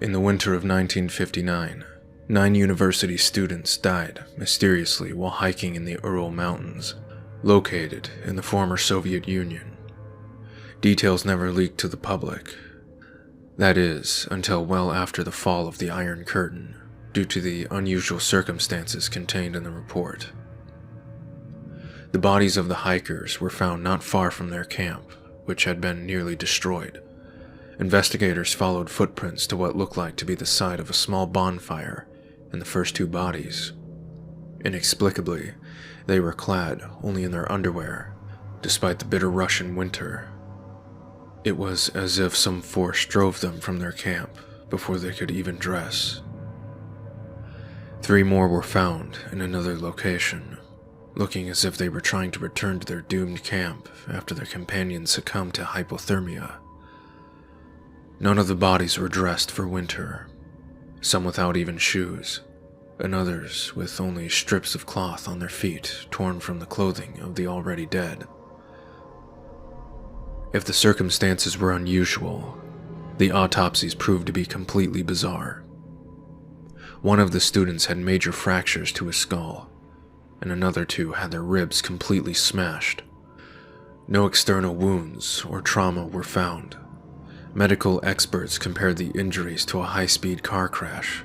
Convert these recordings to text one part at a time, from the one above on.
In the winter of 1959, 9 university students died mysteriously while hiking in the Ural Mountains, located in the former Soviet Union. Details never leaked to the public. That is, until well after the fall of the Iron Curtain, due to the unusual circumstances contained in the report. The bodies of the hikers were found not far from their camp, which had been nearly destroyed. Investigators followed footprints to what looked like to be the site of a small bonfire in the first 2 bodies. Inexplicably, they were clad only in their underwear, despite the bitter Russian winter. It was as if some force drove them from their camp before they could even dress. 3 more were found in another location, looking as if they were trying to return to their doomed camp after their companions succumbed to hypothermia. None of the bodies were dressed for winter, some without even shoes, and others with only strips of cloth on their feet torn from the clothing of the already dead. If the circumstances were unusual, the autopsies proved to be completely bizarre. One of the students had major fractures to his skull, and another 2 had their ribs completely smashed. No external wounds or trauma were found. Medical experts compared the injuries to a high-speed car crash,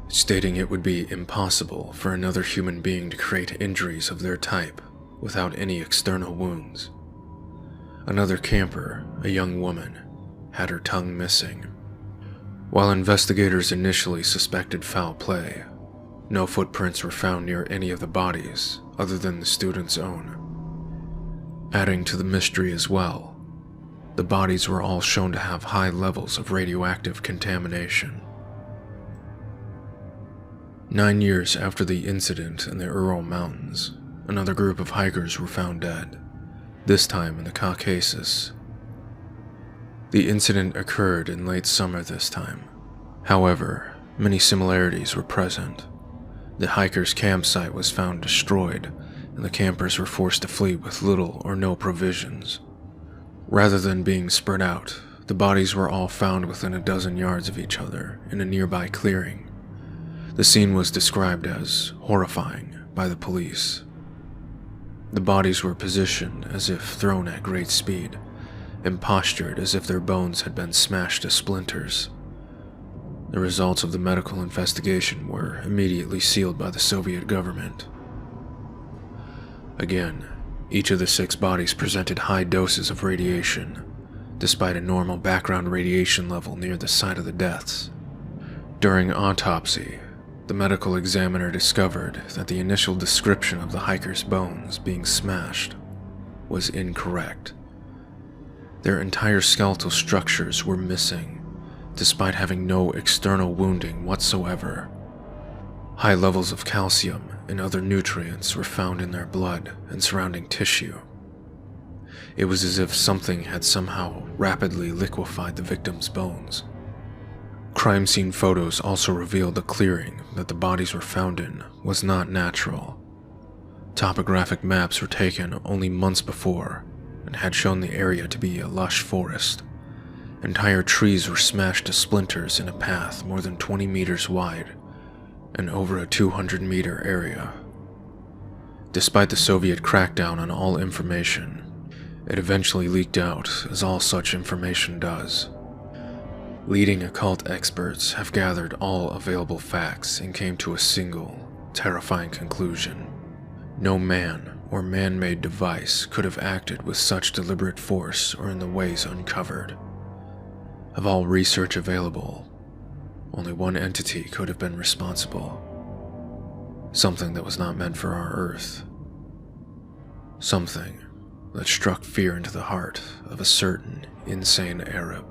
stating it would be impossible for another human being to create injuries of their type without any external wounds. Another camper, a young woman, had her tongue missing. While investigators initially suspected foul play, no footprints were found near any of the bodies other than the students' own. Adding to the mystery as well, the bodies were all shown to have high levels of radioactive contamination. 9 years after the incident in the Ural Mountains, another group of hikers were found dead, this time in the Caucasus. The incident occurred in late summer this time. However, many similarities were present. The hikers' campsite was found destroyed, and the campers were forced to flee with little or no provisions. Rather than being spread out, the bodies were all found within a dozen yards of each other in a nearby clearing. The scene was described as horrifying by the police. The bodies were positioned as if thrown at great speed, and postured as if their bones had been smashed to splinters. The results of the medical investigation were immediately sealed by the Soviet government. Again, each of the 6 bodies presented high doses of radiation, despite a normal background radiation level near the site of the deaths. During autopsy, the medical examiner discovered that the initial description of the hikers' bones being smashed was incorrect. Their entire skeletal structures were missing, despite having no external wounding whatsoever. High levels of calcium and other nutrients were found in their blood and surrounding tissue. It was as if something had somehow rapidly liquefied the victims' bones. Crime scene photos also revealed the clearing that the bodies were found in was not natural. Topographic maps were taken only months before and had shown the area to be a lush forest. Entire trees were smashed to splinters in a path more than 20 meters wide and over a 200-meter area. Despite the Soviet crackdown on all information, it eventually leaked out, as all such information does. Leading occult experts have gathered all available facts and came to a single, terrifying conclusion. No man or man-made device could have acted with such deliberate force or in the ways uncovered. Of all research available, only one entity could have been responsible. Something that was not meant for our Earth. Something that struck fear into the heart of a certain insane Arab.